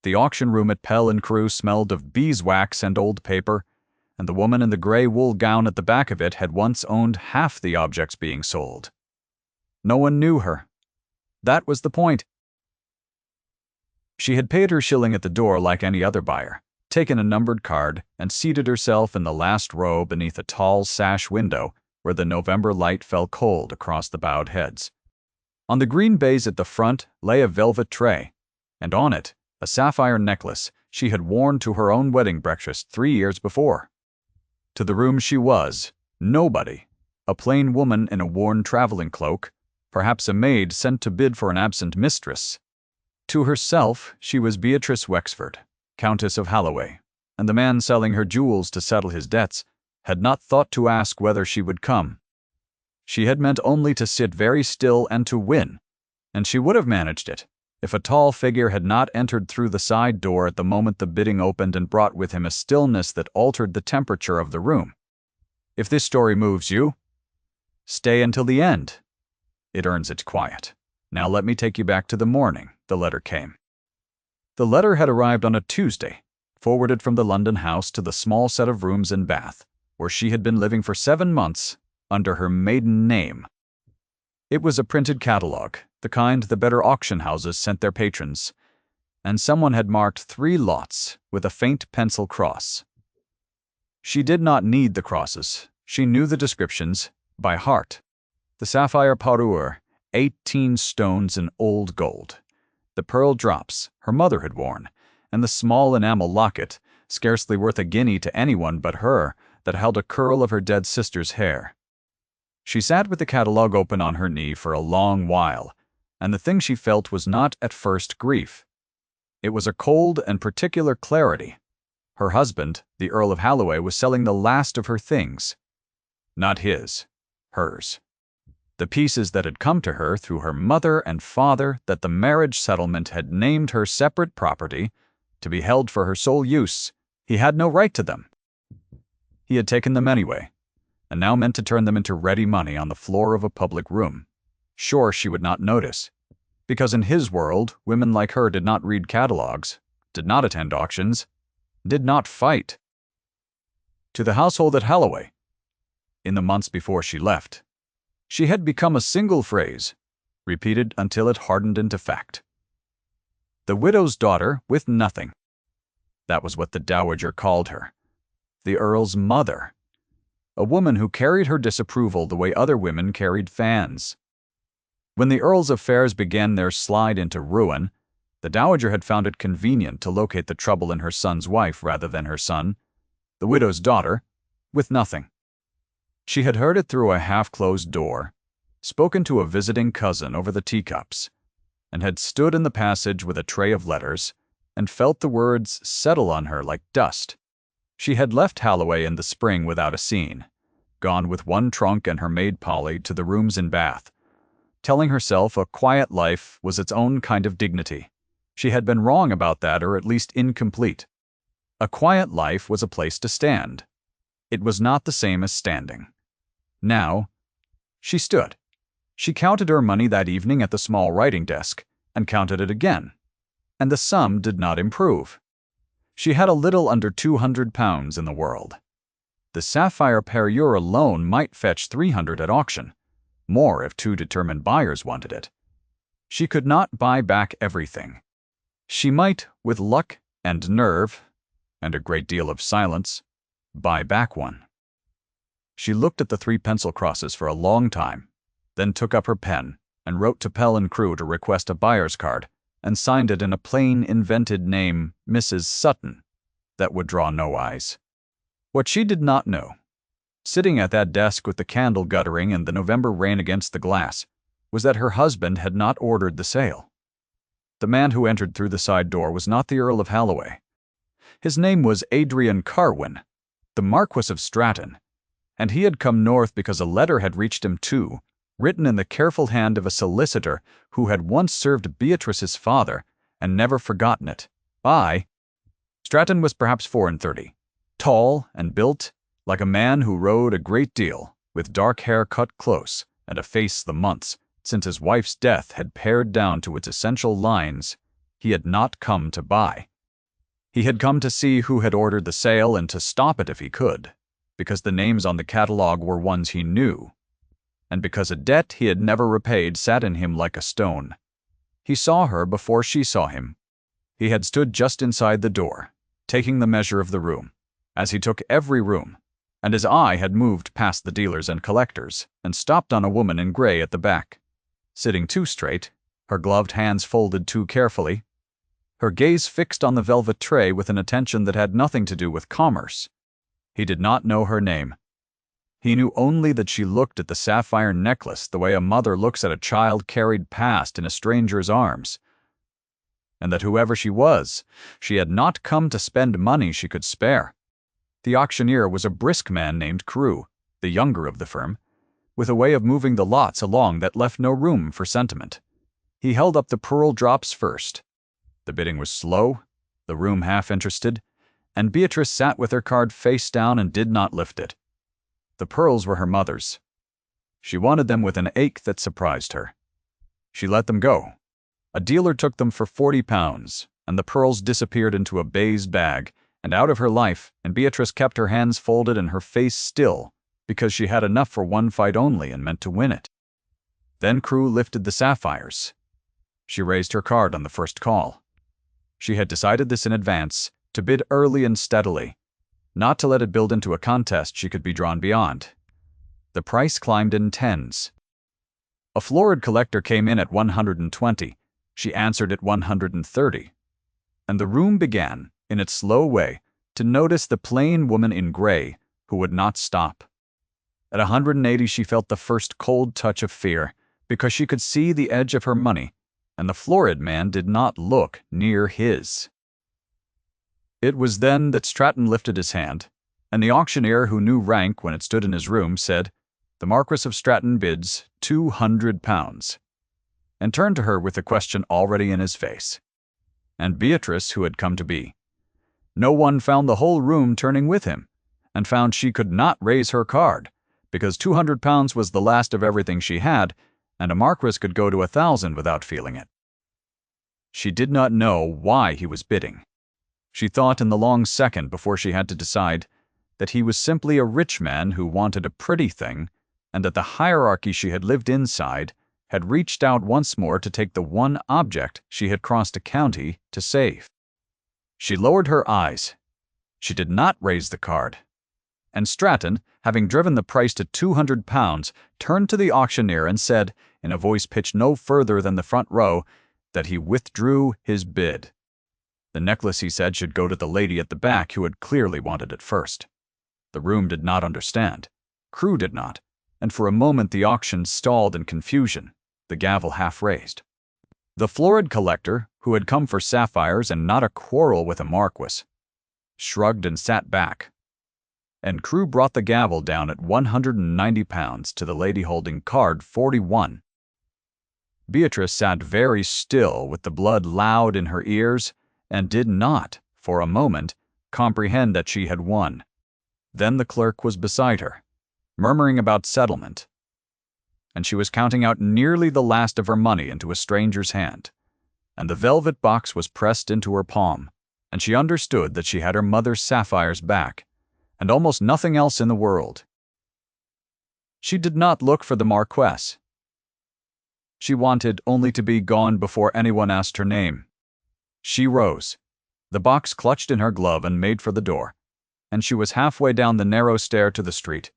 The auction room at Pell and Crew smelled of beeswax and old paper, and the woman in the gray wool gown at the back of it had once owned half the objects being sold. No one knew her. That was the point. She had paid her shilling at the door like any other buyer, taken a numbered card, and seated herself in the last row beneath a tall sash window where the November light fell cold across the bowed heads. On the green baize at the front lay a velvet tray, and on it a sapphire necklace she had worn to her own wedding breakfast 3 years before. To the room she was nobody, a plain woman in a worn traveling cloak, perhaps a maid sent to bid for an absent mistress. To herself she was Beatrice Wexford, Countess of Holloway, and the man selling her jewels to settle his debts had not thought to ask whether she would come. She had meant only to sit very still and to win, and she would have managed it if a tall figure had not entered through the side door at the moment the bidding opened and brought with him a stillness that altered the temperature of the room. If this story moves you, stay until the end. It earns its quiet. Now let me take you back to the morning the letter came. The letter had arrived on a Tuesday, forwarded from the London house to the small set of rooms in Bath, where she had been living for 7 months under her maiden name. It was a printed catalogue, the kind the better auction houses sent their patrons, and someone had marked 3 lots with a faint pencil cross. She did not need the crosses. She knew the descriptions by heart. The sapphire parure, 18 stones in old gold. The pearl drops her mother had worn, and the small enamel locket, scarcely worth a guinea to anyone but her, that held a curl of her dead sister's hair. She sat with the catalogue open on her knee for a long while, and the thing she felt was not at first grief. It was a cold and particular clarity. Her husband, the Earl of Holloway, was selling the last of her things. Not his, hers. The pieces that had come to her through her mother and father, that the marriage settlement had named her separate property, to be held for her sole use. He had no right to them. He had taken them anyway, and now meant to turn them into ready money on the floor of a public room. Sure, she would not notice, because in his world, women like her did not read catalogues, did not attend auctions, did not fight. To the household at Holloway, in the months before she left, she had become a single phrase, repeated until it hardened into fact. The widow's daughter with nothing. That was what the dowager called her. The Earl's mother. A woman who carried her disapproval the way other women carried fans. When the Earl's affairs began their slide into ruin, the dowager had found it convenient to locate the trouble in her son's wife rather than her son, the widow's daughter, with nothing. She had heard it through a half-closed door, spoken to a visiting cousin over the teacups, and had stood in the passage with a tray of letters, and felt the words settle on her like dust. She had left Holloway in the spring without a scene, gone with one trunk and her maid Polly to the rooms in Bath, telling herself a quiet life was its own kind of dignity. She had been wrong about that, or at least incomplete. A quiet life was a place to stand. It was not the same as standing. Now, she stood. She counted her money that evening at the small writing desk, and counted it again, and the sum did not improve. She had a little under £200 in the world. The sapphire parure alone might fetch 300 at auction, more if 2 determined buyers wanted it. She could not buy back everything. She might, with luck and nerve, and a great deal of silence, buy back one. She looked at the 3 pencil crosses for a long time, then took up her pen and wrote to Pell and Crew to request a buyer's card, and signed it in a plain invented name, Mrs. Sutton, that would draw no eyes. What she did not know, sitting at that desk with the candle guttering and the November rain against the glass, was that her husband had not ordered the sale. The man who entered through the side door was not the Earl of Holloway. His name was Adrian Carwin, the Marquis of Stratton, and he had come north because a letter had reached him too, written in the careful hand of a solicitor who had once served Beatrice's father and never forgotten it. Stratton was perhaps 34, tall and built, like a man who rode a great deal, with dark hair cut close and a face the months, since his wife's death, had pared down to its essential lines, He had not come to buy. He had come to see who had ordered the sale and to stop it if he could, because the names on the catalog were ones he knew, and because a debt he had never repaid sat in him like a stone. He saw her before she saw him. He had stood just inside the door, taking the measure of the room, as he took every room, and his eye had moved past the dealers and collectors and stopped on a woman in gray at the back, sitting too straight, her gloved hands folded too carefully, her gaze fixed on the velvet tray with an attention that had nothing to do with commerce. He did not know her name. He knew only that she looked at the sapphire necklace the way a mother looks at a child carried past in a stranger's arms, and that whoever she was, she had not come to spend money she could spare. The auctioneer was a brisk man named Crew, the younger of the firm, with a way of moving the lots along that left no room for sentiment. He held up the pearl drops first. The bidding was slow, the room half-interested, and Beatrice sat with her card face down and did not lift it. The pearls were her mother's. She wanted them with an ache that surprised her. She let them go. A dealer took them for £40, and the pearls disappeared into a baize bag and out of her life, and Beatrice kept her hands folded and her face still, because she had enough for one fight only and meant to win it. Then Crew lifted the sapphires. She raised her card on the first call. She had decided this in advance, to bid early and steadily, not to let it build into a contest she could be drawn beyond. The price climbed in tens. A florid collector came in at 120. She answered at 130. And the room began, in its slow way, to notice the plain woman in gray who would not stop. At 180 she felt the first cold touch of fear, because she could see the edge of her money, and the florid man did not look near his. It was then that Stratton lifted his hand, and the auctioneer, who knew rank when it stood in his room, said, "The Marquis of Stratton bids £200, and turned to her with the question already in his face. And Beatrice, who had come to be. No one found the whole room turning with him, and found she could not raise her card, because £200 was the last of everything she had, and a marquis could go to 1,000 without feeling it. She did not know why he was bidding. She thought in the long second before she had to decide that he was simply a rich man who wanted a pretty thing, and that the hierarchy she had lived inside had reached out once more to take the one object she had crossed a county to save. She lowered her eyes. She did not raise the card. And Stratton, having driven the price to £200, turned to the auctioneer and said, in a voice pitched no further than the front row, that he withdrew his bid. The necklace, he said, should go to the lady at the back who had clearly wanted it first. The room did not understand. Crew did not, and for a moment the auction stalled in confusion, the gavel half raised. The florid collector, who had come for sapphires and not a quarrel with a marquis, shrugged and sat back, and Crew brought the gavel down at £190 to the lady holding card 41. Beatrice sat very still with the blood loud in her ears and did not, for a moment, comprehend that she had won. Then the clerk was beside her, murmuring about settlement, and she was counting out nearly the last of her money into a stranger's hand, and the velvet box was pressed into her palm, and she understood that she had her mother's sapphires back, and almost nothing else in the world. She did not look for the marquess. She wanted only to be gone before anyone asked her name. She rose. The box clutched in her glove and made for the door, and she was halfway down the narrow stair to the street,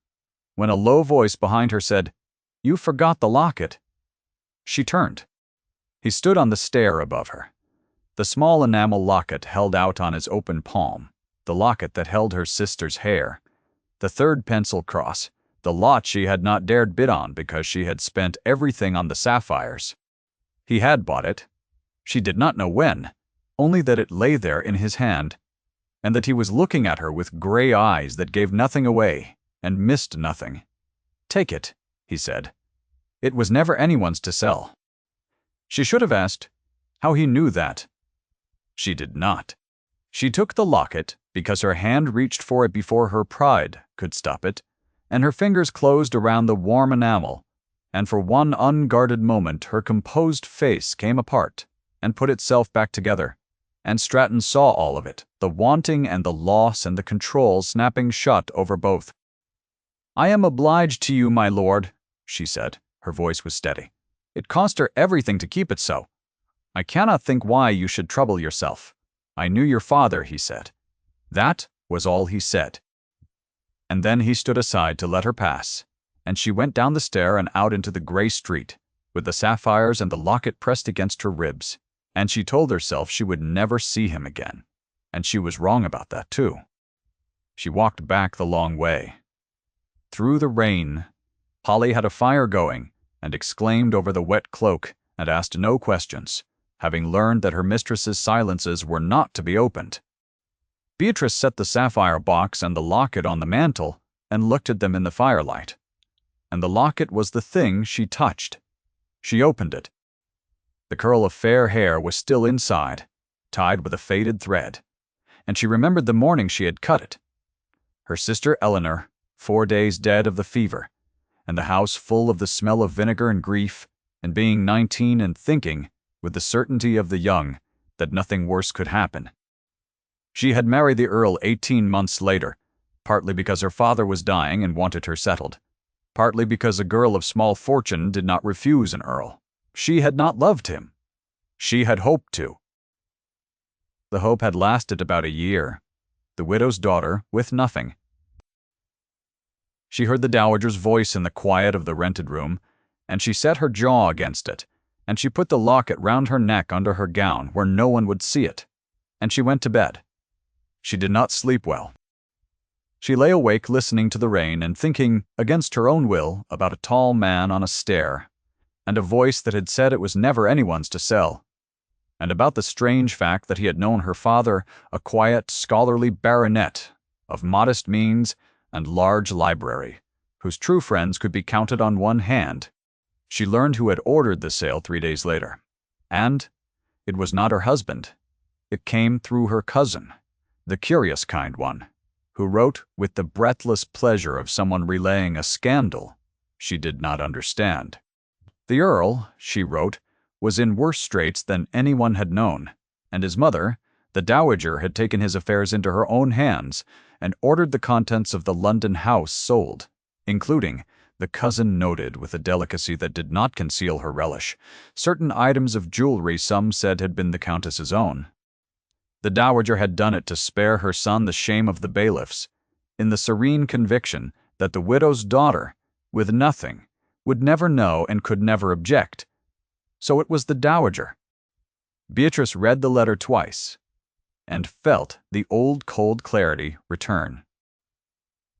when a low voice behind her said, "You forgot the locket." She turned. He stood on the stair above her. The small enamel locket held out on his open palm, the locket that held her sister's hair, the third pencil cross, the lot she had not dared bid on because she had spent everything on the sapphires. He had bought it. She did not know when, only that it lay there in his hand, and that he was looking at her with gray eyes that gave nothing away and missed nothing. "Take it," he said. "It was never anyone's to sell." She should have asked how he knew that. She did not. She took the locket because her hand reached for it before her pride could stop it, and her fingers closed around the warm enamel, and for one unguarded moment her composed face came apart, and put itself back together. And Stratton saw all of it, the wanting and the loss and the control snapping shut over both. "I am obliged to you, my lord," she said. Her voice was steady. "It cost her everything to keep it so. I cannot think why you should trouble yourself. I knew your father," he said. That was all he said. And then he stood aside to let her pass, and she went down the stair and out into the gray street, with the sapphires and the locket pressed against her ribs. And she told herself she would never see him again. And she was wrong about that, too. She walked back the long way. Through the rain, Polly had a fire going, and exclaimed over the wet cloak, and asked no questions, having learned that her mistress's silences were not to be opened. Beatrice set the sapphire box and the locket on the mantel, and looked at them in the firelight. And the locket was the thing she touched. She opened it. The curl of fair hair was still inside, tied with a faded thread, and she remembered the morning she had cut it. Her sister Eleanor, 4 days dead of the fever, and the house full of the smell of vinegar and grief, and being 19 and thinking, with the certainty of the young, that nothing worse could happen. She had married the Earl 18 months later, partly because her father was dying and wanted her settled, partly because a girl of small fortune did not refuse an Earl. She had not loved him. She had hoped to. The hope had lasted about a year. The widow's daughter, with nothing. She heard the dowager's voice in the quiet of the rented room, and she set her jaw against it, and she put the locket round her neck under her gown where no one would see it, and she went to bed. She did not sleep well. She lay awake listening to the rain and thinking, against her own will, about a tall man on a stair, and a voice that had said it was never anyone's to sell, and about the strange fact that he had known her father, a quiet, scholarly baronet, of modest means and large library, whose true friends could be counted on one hand. She learned who had ordered the sale 3 days later. And it was not her husband. It came through her cousin, the curious kind one, who wrote with the breathless pleasure of someone relaying a scandal she did not understand. The Earl, she wrote, was in worse straits than anyone had known, and his mother, the dowager, had taken his affairs into her own hands and ordered the contents of the London house sold, including, the cousin noted with a delicacy that did not conceal her relish, certain items of jewelry some said had been the Countess's own. The dowager had done it to spare her son the shame of the bailiffs, in the serene conviction that the widow's daughter, with nothing, would never know and could never object. So it was the dowager. Beatrice read the letter twice, and felt the old cold clarity return.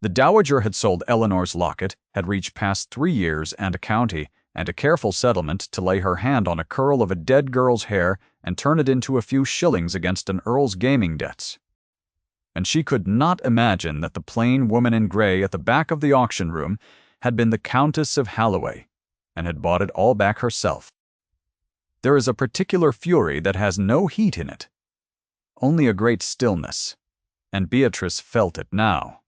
The dowager had sold Eleanor's locket, had reached past 3 years and a county, and a careful settlement to lay her hand on a curl of a dead girl's hair and turn it into a few shillings against an earl's gaming debts. And she could not imagine that the plain woman in gray at the back of the auction room had been the Countess of Holloway, and had bought it all back herself. There is a particular fury that has no heat in it, only a great stillness, and Beatrice felt it now.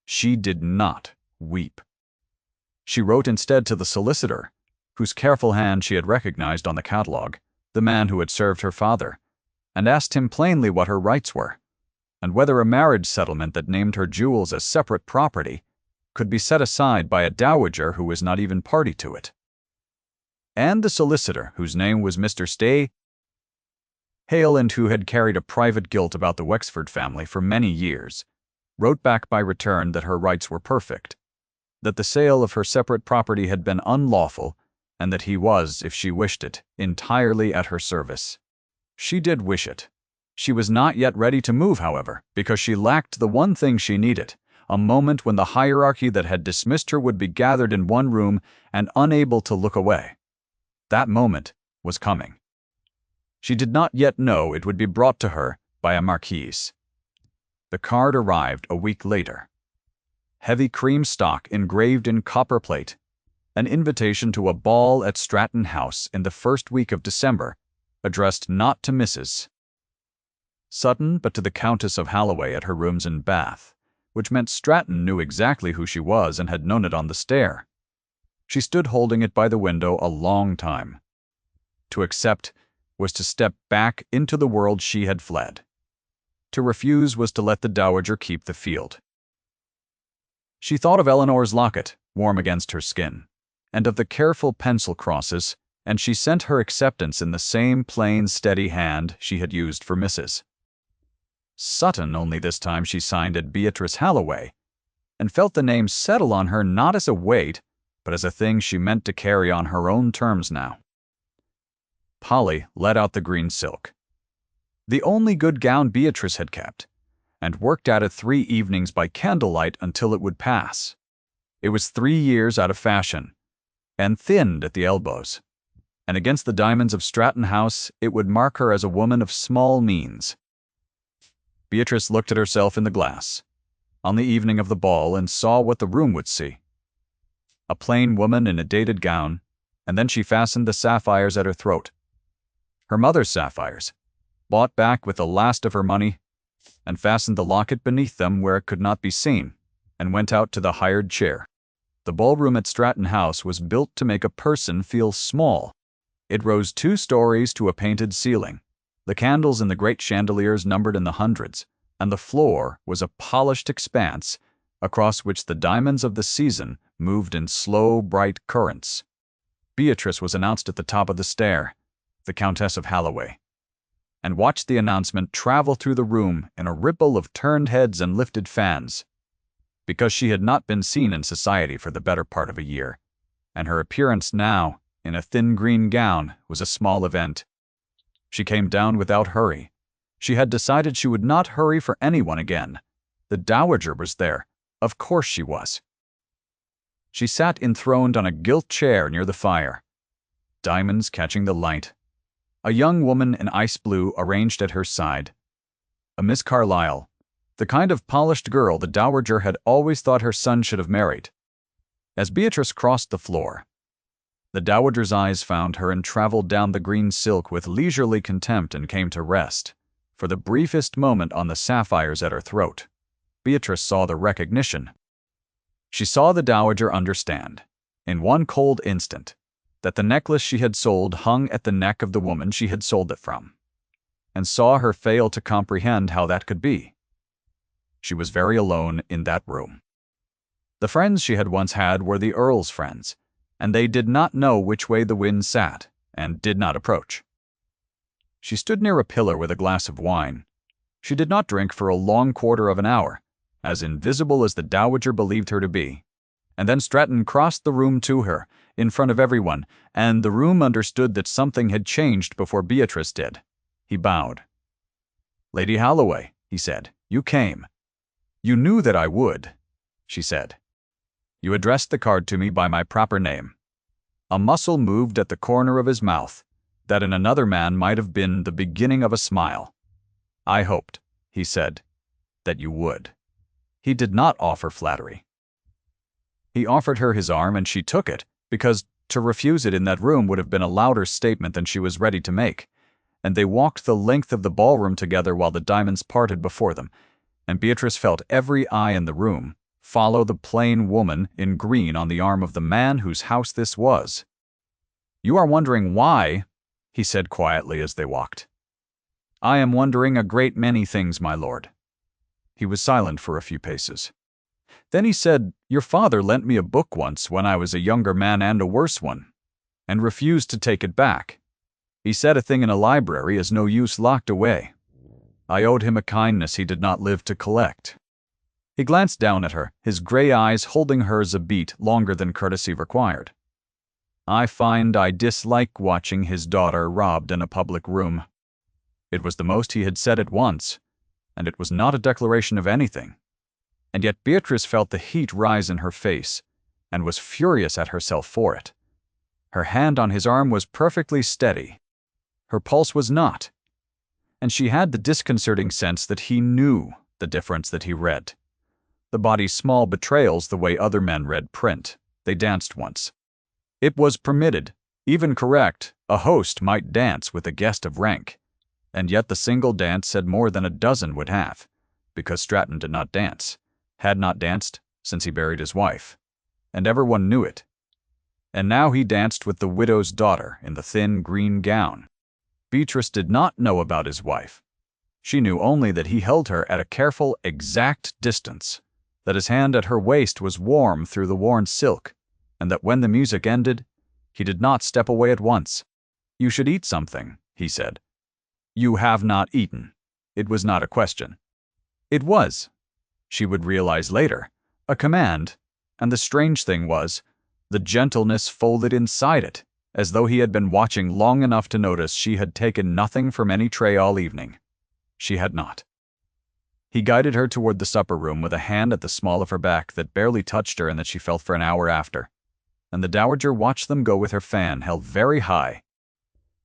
She did not weep. She wrote instead to the solicitor, whose careful hand she had recognized on the catalogue, the man who had served her father, and asked him plainly what her rights were, and whether a marriage settlement that named her jewels as separate property could be set aside by a dowager who was not even party to it. And the solicitor, whose name was Mr. Stay Hale and who had carried a private guilt about the Wexford family for many years, wrote back by return that her rights were perfect, that the sale of her separate property had been unlawful, and that he was, if she wished it, entirely at her service. She did wish it. She was not yet ready to move, however, because she lacked the one thing she needed, a moment when the hierarchy that had dismissed her would be gathered in one room and unable to look away. That moment was coming. She did not yet know it would be brought to her by a marquise. The card arrived a week later. Heavy cream stock engraved in copper plate, an invitation to a ball at Stratton House in the first week of December, addressed not to Mrs. Sutton but to the Countess of Holloway at her rooms in Bath, which meant Stratton knew exactly who she was and had known it on the stair. She stood holding it by the window a long time. To accept was to step back into the world she had fled. To refuse was to let the dowager keep the field. She thought of Eleanor's locket, warm against her skin, and of the careful pencil crosses, and she sent her acceptance in the same plain, steady hand she had used for Mrs. Sutton, only this time she signed it Beatrice Halloway, and felt the name settle on her not as a weight, but as a thing she meant to carry on her own terms now. Polly let out the green silk, the only good gown Beatrice had kept, and worked at it 3 evenings by candlelight until it would pass. It was 3 years out of fashion, and thinned at the elbows, and against the diamonds of Stratton House it would mark her as a woman of small means. Beatrice looked at herself in the glass on the evening of the ball and saw what the room would see. A plain woman in a dated gown, and then she fastened the sapphires at her throat. Her mother's sapphires, bought back with the last of her money, and fastened the locket beneath them where it could not be seen, and went out to the hired chair. The ballroom at Stratton House was built to make a person feel small. It rose 2 stories to a painted ceiling. The candles in the great chandeliers numbered in the hundreds, and the floor was a polished expanse across which the diamonds of the season moved in slow, bright currents. Beatrice was announced at the top of the stair, the Countess of Halloway, and watched the announcement travel through the room in a ripple of turned heads and lifted fans, because she had not been seen in society for the better part of a year, and her appearance now, in a thin green gown, was a small event. She came down without hurry. She had decided she would not hurry for anyone again. The dowager was there. Of course she was. She sat enthroned on a gilt chair near the fire, diamonds catching the light. A young woman in ice blue arranged at her side. A Miss Carlyle, the kind of polished girl the dowager had always thought her son should have married. As Beatrice crossed the floor, the dowager's eyes found her and traveled down the green silk with leisurely contempt and came to rest, for the briefest moment, on the sapphires at her throat. Beatrice saw the recognition. She saw the dowager understand, in one cold instant, that the necklace she had sold hung at the neck of the woman she had sold it from, and saw her fail to comprehend how that could be. She was very alone in that room. The friends she had once had were the Earl's friends, and they did not know which way the wind sat, and did not approach. She stood near a pillar with a glass of wine. She did not drink for a long quarter of an hour, as invisible as the dowager believed her to be, and then Stratton crossed the room to her, in front of everyone, and the room understood that something had changed before Beatrice did. He bowed. "Lady Halloway," he said, "you came." "You knew that I would," she said. "You addressed the card to me by my proper name." A muscle moved at the corner of his mouth, that in another man might have been the beginning of a smile. "I hoped," he said, "that you would." He did not offer flattery. He offered her his arm, and she took it, because to refuse it in that room would have been a louder statement than she was ready to make, and they walked the length of the ballroom together while the diamonds parted before them, and Beatrice felt every eye in the room follow the plain woman in green on the arm of the man whose house this was. "You are wondering why," he said quietly as they walked. "I am wondering a great many things, my lord." He was silent for a few paces. Then he said, "Your father lent me a book once when I was a younger man, and a worse one, and refused to take it back. He said a thing in a library is no use locked away. I owed him a kindness he did not live to collect." He glanced down at her, his gray eyes holding hers a beat longer than courtesy required. "I find I dislike watching his daughter robbed in a public room." It was the most he had said at once, and it was not a declaration of anything. And yet Beatrice felt the heat rise in her face, and was furious at herself for it. Her hand on his arm was perfectly steady. Her pulse was not. And she had the disconcerting sense that he knew the difference that he read. The body's small betrayals the way other men read print. They danced once. It was permitted, even correct, a host might dance with a guest of rank, and yet the single dance said more than a dozen would have, because Stratton did not dance, had not danced since he buried his wife, and everyone knew it. And now he danced with the widow's daughter in the thin green gown. Beatrice did not know about his wife. She knew only that he held her at a careful, exact distance, that his hand at her waist was warm through the worn silk, and that when the music ended, he did not step away at once. "You should eat something," he said. "You have not eaten." It was not a question. It was, she would realize later, a command, and the strange thing was, the gentleness folded inside it, as though he had been watching long enough to notice she had taken nothing from any tray all evening. She had not. He guided her toward the supper room with a hand at the small of her back that barely touched her and that she felt for an hour after, and the dowager watched them go with her fan held very high.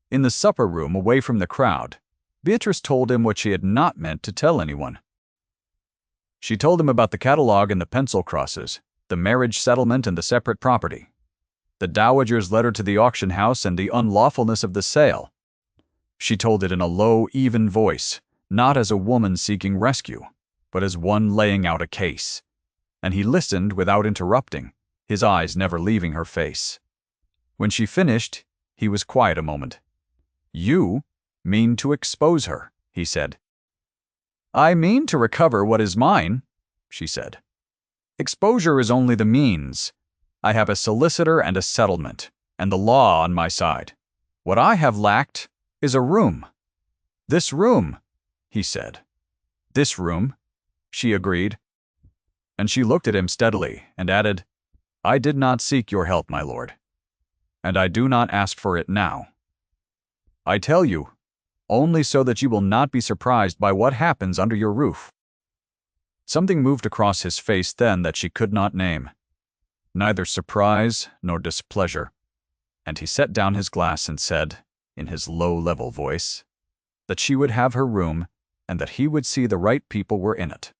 In the supper room, away from the crowd, Beatrice told him what she had not meant to tell anyone. She told him about the catalogue and the pencil crosses, the marriage settlement and the separate property, the dowager's letter to the auction house and the unlawfulness of the sale. She told it in a low, even voice, not as a woman seeking rescue, but as one laying out a case. And he listened without interrupting, his eyes never leaving her face. When she finished, he was quiet a moment. "You mean to expose her," he said. "I mean to recover what is mine," she said. "Exposure is only the means. I have a solicitor and a settlement, and the law on my side. What I have lacked is a room." "This room," he said. "This room," she agreed. And she looked at him steadily and added, "I did not seek your help, my lord, and I do not ask for it now. I tell you, only so that you will not be surprised by what happens under your roof." Something moved across his face then that she could not name, neither surprise nor displeasure, and he set down his glass and said, in his low, level voice, that she would have her room and that he would see the right people were in it.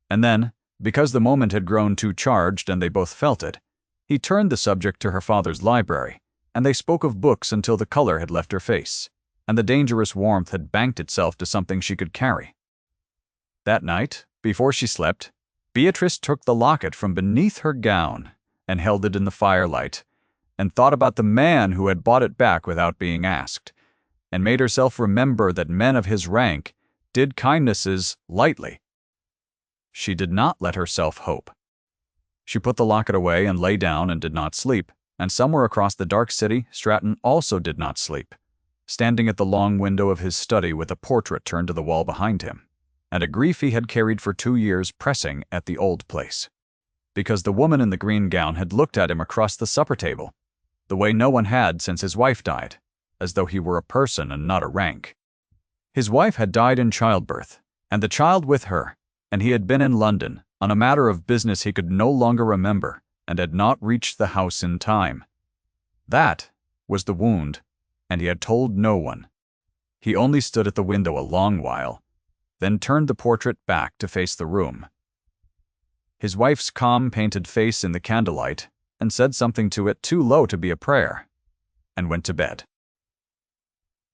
And then, because the moment had grown too charged and they both felt it, he turned the subject to her father's library, and they spoke of books until the color had left her face, and the dangerous warmth had banked itself to something she could carry. That night, before she slept, Beatrice took the locket from beneath her gown and held it in the firelight, and thought about the man who had bought it back without being asked, and made herself remember that men of his rank did kindnesses lightly. She did not let herself hope. She put the locket away and lay down and did not sleep, and somewhere across the dark city, Stratton also did not sleep, standing at the long window of his study with a portrait turned to the wall behind him, and a grief he had carried for 2 years pressing at the old place, because the woman in the green gown had looked at him across the supper table, the way no one had since his wife died, as though he were a person and not a rank. His wife had died in childbirth, and the child with her, and he had been in London on a matter of business he could no longer remember, and had not reached the house in time. That was the wound, and he had told no one. He only stood at the window a long while, then turned the portrait back to face the room. His wife's calm painted face in the candlelight, and said something to it too low to be a prayer, and went to bed.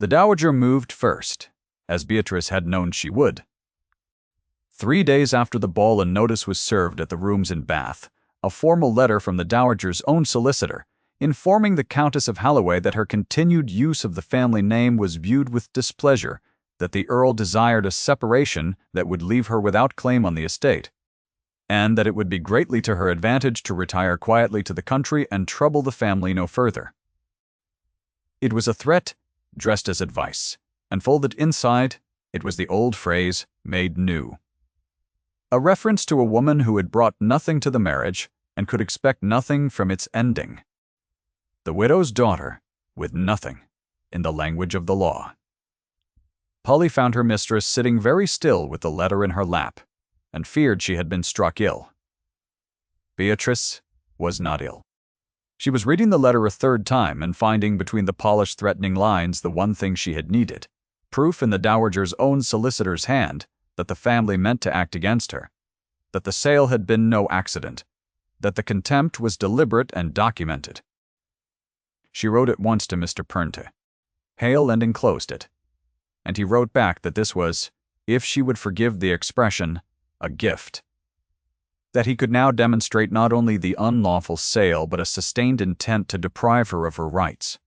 The dowager moved first, as Beatrice had known she would. 3 days after the ball a notice was served at the rooms in Bath, a formal letter from the dowager's own solicitor, informing the Countess of Holloway that her continued use of the family name was viewed with displeasure, that the Earl desired a separation that would leave her without claim on the estate, and that it would be greatly to her advantage to retire quietly to the country and trouble the family no further. It was a threat dressed as advice, and folded inside, it was the old phrase made new. A reference to a woman who had brought nothing to the marriage and could expect nothing from its ending. The widow's daughter, with nothing, in the language of the law. Polly found her mistress sitting very still with the letter in her lap, and feared she had been struck ill. Beatrice was not ill. She was reading the letter a third time and finding between the polished, threatening lines the one thing she had needed, proof in the dowager's own solicitor's hand that the family meant to act against her, that the sale had been no accident, that the contempt was deliberate and documented. She wrote at once to Mr. Pernte, Hale, and enclosed it, and he wrote back that this was, if she would forgive the expression, a gift. That he could now demonstrate not only the unlawful sale but a sustained intent to deprive her of her rights,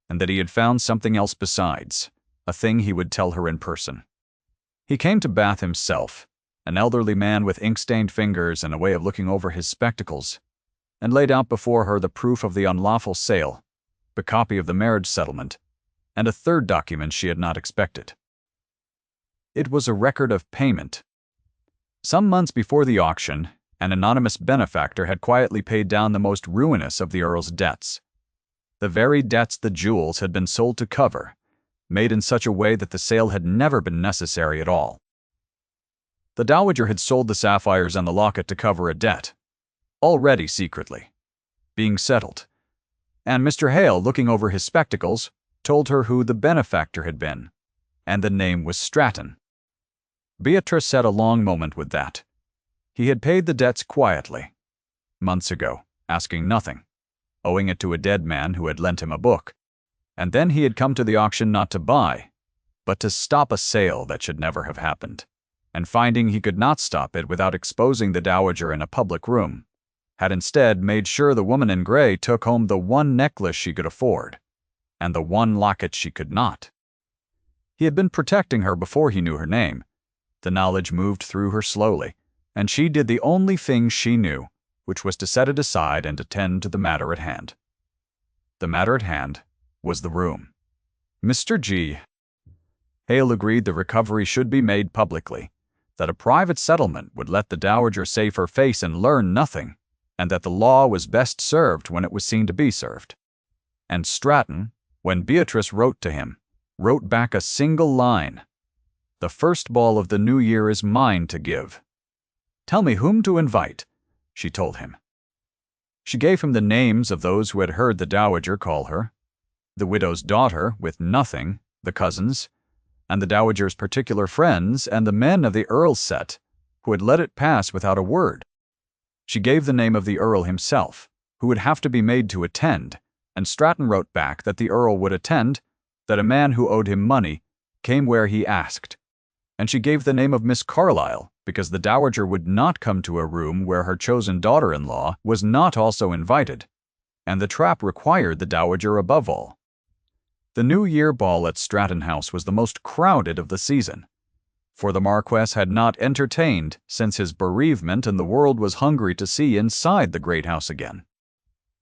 and that he had found something else besides, a thing he would tell her in person. He came to Bath himself, an elderly man with ink-stained fingers and a way of looking over his spectacles, and laid out before her the proof of the unlawful sale, the copy of the marriage settlement, and a third document she had not expected. It was a record of payment. Some months before the auction, an anonymous benefactor had quietly paid down the most ruinous of the Earl's debts. The very debts the jewels had been sold to cover, made in such a way that the sale had never been necessary at all. The dowager had sold the sapphires and the locket to cover a debt, already secretly being settled, and Mr. Hale, looking over his spectacles, told her who the benefactor had been, and the name was Stratton. Beatrice sat a long moment with that. He had paid the debts quietly, months ago, asking nothing, owing it to a dead man who had lent him a book, and then he had come to the auction not to buy, but to stop a sale that should never have happened, and finding he could not stop it without exposing the dowager in a public room, had instead made sure the woman in gray took home the one necklace she could afford, and the one locket she could not. He had been protecting her before he knew her name. The knowledge moved through her slowly, and she did the only thing she knew, which was to set it aside and attend to the matter at hand. The matter at hand was the room. Mr. G. Hale agreed the recovery should be made publicly, that a private settlement would let the dowager save her face and learn nothing, and that the law was best served when it was seen to be served. And Stratton, when Beatrice wrote to him, wrote back a single line: "The first ball of the new year is mine to give. Tell me whom to invite," she told him. She gave him the names of those who had heard the dowager call her, the widow's daughter with nothing, the cousins, and the dowager's particular friends, and the men of the Earl's set, who had let it pass without a word. She gave the name of the Earl himself, who would have to be made to attend, and Stratton wrote back that the Earl would attend, that a man who owed him money came where he asked, and she gave the name of Miss Carlyle, because the dowager would not come to a room where her chosen daughter-in-law was not also invited, and the trap required the dowager above all. The New Year ball at Stratton House was the most crowded of the season, for the Marquess had not entertained since his bereavement, and the world was hungry to see inside the great house again.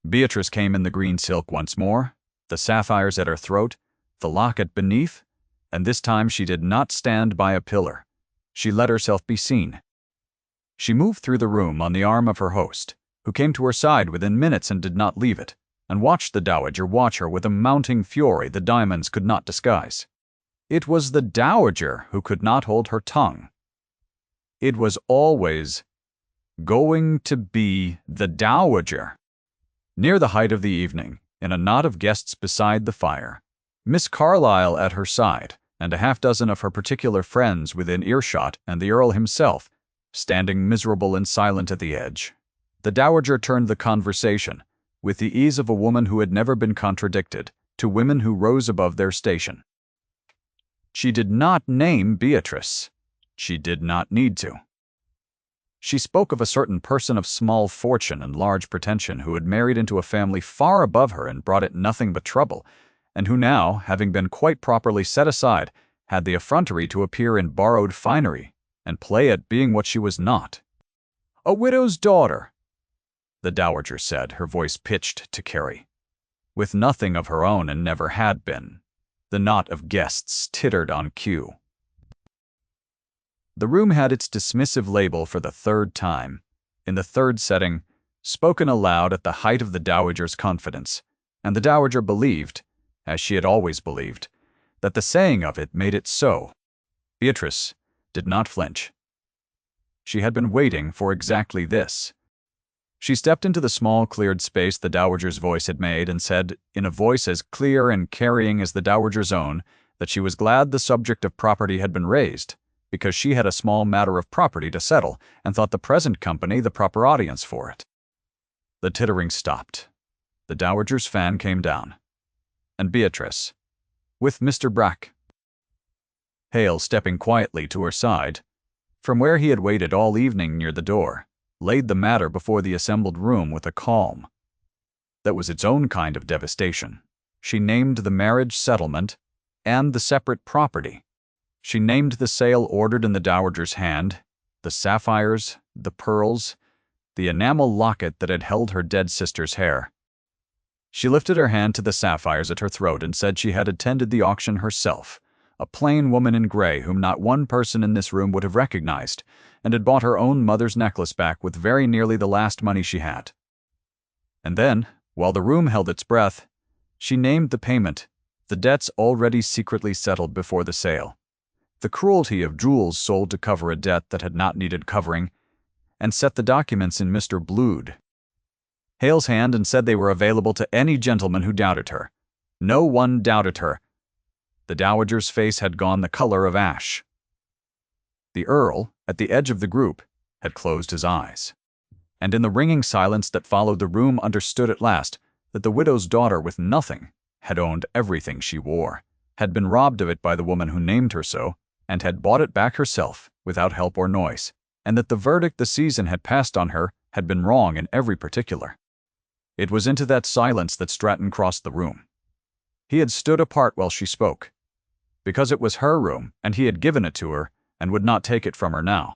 Beatrice came in the green silk once more, the sapphires at her throat, the locket beneath, and this time she did not stand by a pillar. She let herself be seen. She moved through the room on the arm of her host, who came to her side within minutes and did not leave it, and watched the dowager watch her with a mounting fury the diamonds could not disguise. It was the dowager who could not hold her tongue. It was always going to be the dowager. Near the height of the evening, in a knot of guests beside the fire, Miss Carlyle at her side, and a half-dozen of her particular friends within earshot, and the Earl himself, standing miserable and silent at the edge, the dowager turned the conversation, with the ease of a woman who had never been contradicted, to women who rose above their station. She did not name Beatrice. She did not need to. She spoke of a certain person of small fortune and large pretension who had married into a family far above her and brought it nothing but trouble, and who now, having been quite properly set aside, had the effrontery to appear in borrowed finery and play at being what she was not. "A widow's daughter," the dowager said, her voice pitched to Carrie, with nothing of her own and never had been. The knot of guests tittered on cue. The room had its dismissive label for the third time, in the third setting, spoken aloud at the height of the dowager's confidence, and the dowager believed, as she had always believed, that the saying of it made it so. Beatrice did not flinch. She had been waiting for exactly this. She stepped into the small cleared space the dowager's voice had made and said, in a voice as clear and carrying as the dowager's own, that she was glad the subject of property had been raised, because she had a small matter of property to settle and thought the present company the proper audience for it. The tittering stopped. The dowager's fan came down, and Beatrice, with Mr. Brack. Hale, stepping quietly to her side, from where he had waited all evening near the door, laid the matter before the assembled room with a calm that was its own kind of devastation. She named the marriage settlement and the separate property. She named the sale ordered in the dowager's hand, the sapphires, the pearls, the enamel locket that had held her dead sister's hair. She lifted her hand to the sapphires at her throat and said she had attended the auction herself, a plain woman in gray whom not one person in this room would have recognized, and had bought her own mother's necklace back with very nearly the last money she had. And then, while the room held its breath, she named the payment, the debts already secretly settled before the sale, the cruelty of jewels sold to cover a debt that had not needed covering, and set the documents in Mr. Blood Hale's hand and said they were available to any gentleman who doubted her. No one doubted her. The dowager's face had gone the color of ash. The Earl, at the edge of the group, had closed his eyes, and in the ringing silence that followed the room understood at last that the widow's daughter with nothing had owned everything she wore, had been robbed of it by the woman who named her so, and had bought it back herself without help or noise, and that the verdict the season had passed on her had been wrong in every particular. It was into that silence that Stratton crossed the room. He had stood apart while she spoke, because it was her room and he had given it to her and would not take it from her now.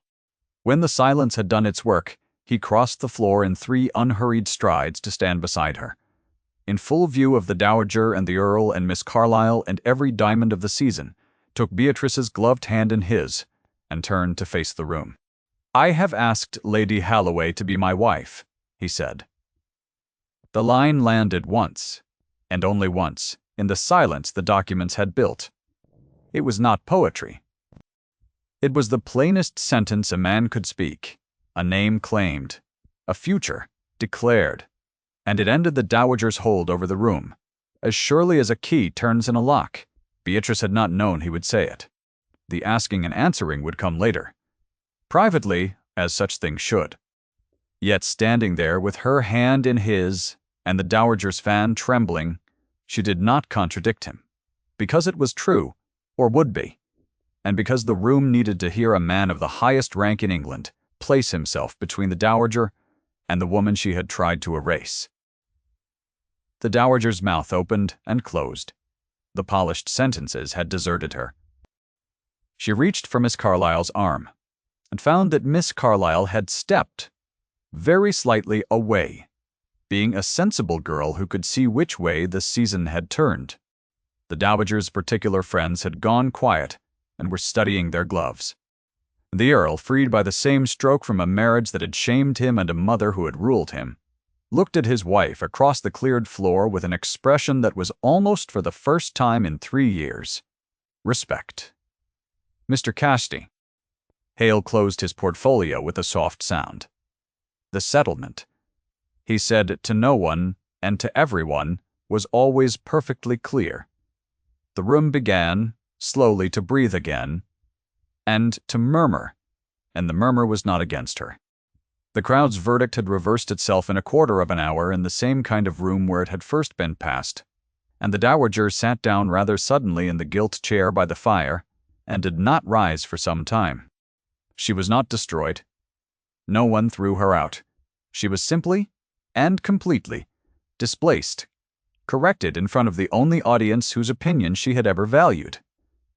When the silence had done its work, he crossed the floor in 3 unhurried strides to stand beside her. In full view of the dowager and the Earl and Miss Carlyle and every diamond of the season, took Beatrice's gloved hand in his, and turned to face the room. "I have asked Lady Halloway to be my wife," he said. The line landed once, and only once, in the silence the documents had built. It was not poetry. It was the plainest sentence a man could speak, a name claimed, a future declared, and it ended the dowager's hold over the room. As surely as a key turns in a lock, Beatrice had not known he would say it. The asking and answering would come later, privately, as such things should. Yet standing there with her hand in his, and the dowager's fan trembling, she did not contradict him, because it was true, or would be, and because the room needed to hear a man of the highest rank in England place himself between the dowager and the woman she had tried to erase. The dowager's mouth opened and closed. The polished sentences had deserted her. She reached for Miss Carlyle's arm, and found that Miss Carlyle had stepped, very slightly away, being a sensible girl who could see which way the season had turned. The dowager's particular friends had gone quiet and were studying their gloves. The Earl, freed by the same stroke from a marriage that had shamed him and a mother who had ruled him, looked at his wife across the cleared floor with an expression that was almost for the first time in 3 years. Respect. "Mr. Casti." Hale closed his portfolio with a soft sound. "The settlement," he said, to no one and to everyone, was always perfectly clear. The room began, slowly, to breathe again, and to murmur, and the murmur was not against her. The crowd's verdict had reversed itself in a quarter of an hour in the same kind of room where it had first been passed, and the dowager sat down rather suddenly in the gilt chair by the fire, and did not rise for some time. She was not destroyed. No one threw her out. She was simply and completely displaced, corrected in front of the only audience whose opinion she had ever valued,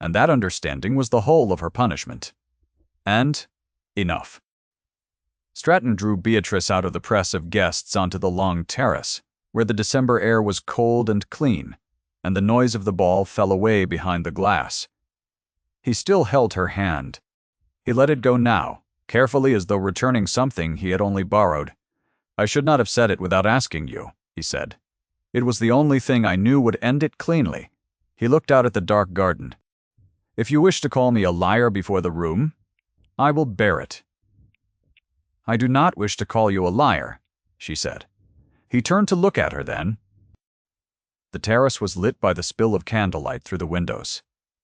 and that understanding was the whole of her punishment. And enough. Stratton drew Beatrice out of the press of guests onto the long terrace, where the December air was cold and clean, and the noise of the ball fell away behind the glass. He still held her hand. He let it go now, carefully as though returning something he had only borrowed. "I should not have said it without asking you," he said. "It was the only thing I knew would end it cleanly." He looked out at the dark garden. "If you wish to call me a liar before the room, I will bear it." "I do not wish to call you a liar," she said. He turned to look at her then. The terrace was lit by the spill of candlelight through the windows,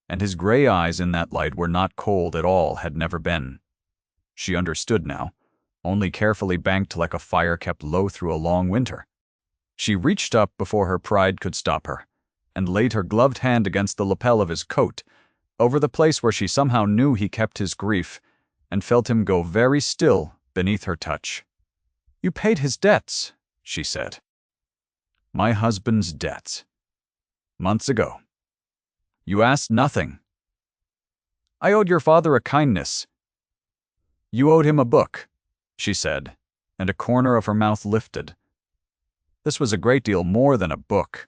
and his gray eyes in that light were not cold at all, had never been. She understood now, only carefully banked like a fire kept low through a long winter. She reached up before her pride could stop her, and laid her gloved hand against the lapel of his coat, over the place where she somehow knew he kept his grief, and felt him go very still beneath her touch. "You paid his debts," she said. "My husband's debts. Months ago." You asked nothing. I owed your father a kindness. You owed him a book, she said, and a corner of her mouth lifted. This was a great deal more than a book.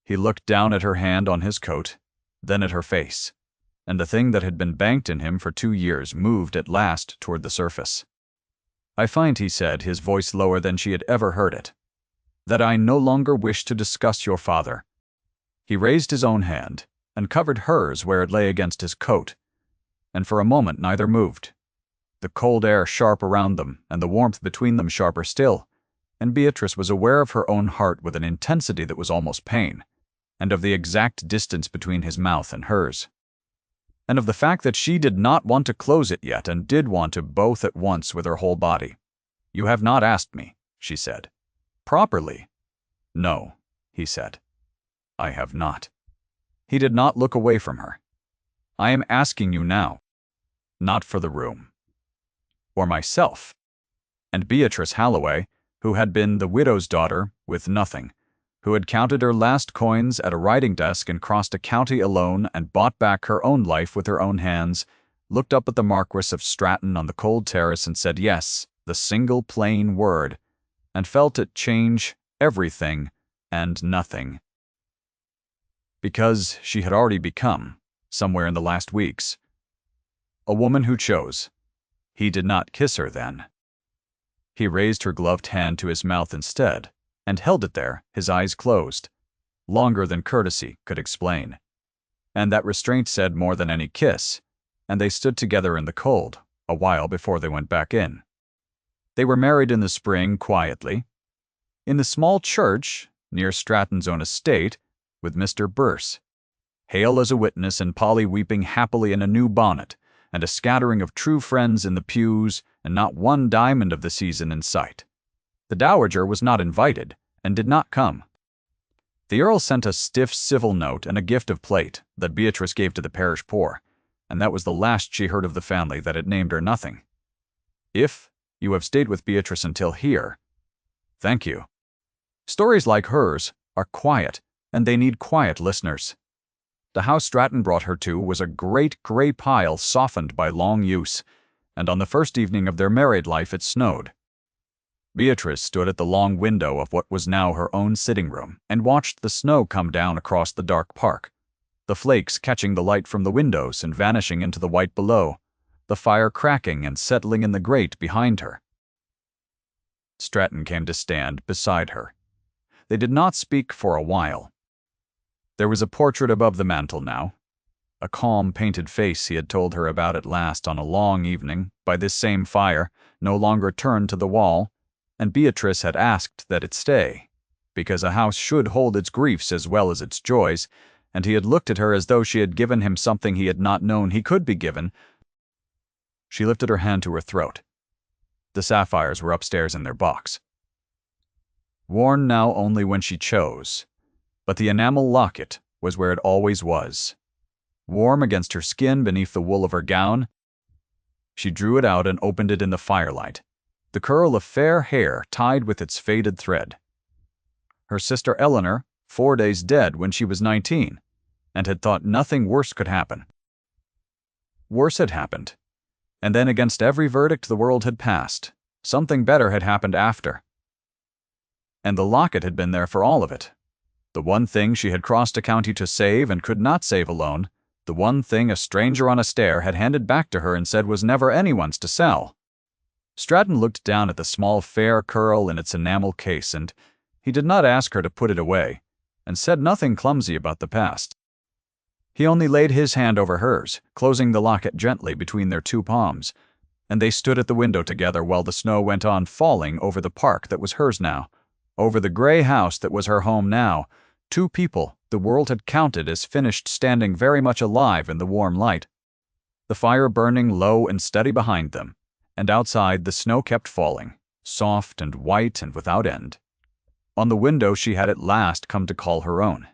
He looked down at her hand on his coat, then at her face, and the thing that had been banked in him for 2 years moved at last toward the surface. I find, he said, his voice lower than she had ever heard it, that I no longer wish to discuss your father. He raised his own hand and covered hers where it lay against his coat, and for a moment neither moved, the cold air sharp around them and the warmth between them sharper still, and Beatrice was aware of her own heart with an intensity that was almost pain, and of the exact distance between his mouth and hers, and of the fact that she did not want to close it yet and did want to both at once with her whole body. You have not asked me, she said. Properly. No, he said. I have not. He did not look away from her. I am asking you now, not for the room, or myself. And Beatrice Halloway, who had been the widow's daughter with nothing, who had counted her last coins at a writing desk and crossed a county alone and bought back her own life with her own hands, looked up at the Marquis of Stratton on the cold terrace and said yes, the single plain word, and felt it change everything and nothing. Because she had already become, somewhere in the last weeks, a woman who chose. He did not kiss her then. He raised her gloved hand to his mouth instead, and held it there, his eyes closed, longer than courtesy could explain. And that restraint said more than any kiss, and they stood together in the cold, a while before they went back in. They were married in the spring, quietly, in the small church near Stratton's own estate, with Mr. Burse, Hale as a witness and Polly weeping happily in a new bonnet, and a scattering of true friends in the pews, and not one diamond of the season in sight. The dowager was not invited, and did not come. The Earl sent a stiff civil note and a gift of plate that Beatrice gave to the parish poor, and that was the last she heard of the family that had named her nothing. If you have stayed with Beatrice until here, thank you. Stories like hers are quiet, and they need quiet listeners. The house Stratton brought her to was a great gray pile softened by long use, and on the first evening of their married life it snowed. Beatrice stood at the long window of what was now her own sitting room and watched the snow come down across the dark park, the flakes catching the light from the windows and vanishing into the white below, the fire cracking and settling in the grate behind her. Stratton came to stand beside her. They did not speak for a while. There was a portrait above the mantel now, a calm painted face he had told her about at last on a long evening, by this same fire, no longer turned to the wall, and Beatrice had asked that it stay, because a house should hold its griefs as well as its joys, and he had looked at her as though she had given him something he had not known he could be given. She lifted her hand to her throat. The sapphires were upstairs in their box. Worn now only when she chose, but the enamel locket was where it always was. Warm against her skin beneath the wool of her gown, she drew it out and opened it in the firelight, the curl of fair hair tied with its faded thread. Her sister Eleanor, 4 days dead when she was 19, and had thought nothing worse could happen. Worse had happened, and then against every verdict the world had passed, something better had happened after. And the locket had been there for all of it. The one thing she had crossed a county to save and could not save alone, the one thing a stranger on a stair had handed back to her and said was never anyone's to sell. Stratton looked down at the small fair curl in its enamel case, and he did not ask her to put it away, and said nothing clumsy about the past. He only laid his hand over hers, closing the locket gently between their two palms, and they stood at the window together while the snow went on falling over the park that was hers now, over the gray house that was her home now, two people the world had counted as finished standing very much alive in the warm light, the fire burning low and steady behind them, and outside the snow kept falling, soft and white and without end. On the window she had at last come to call her own,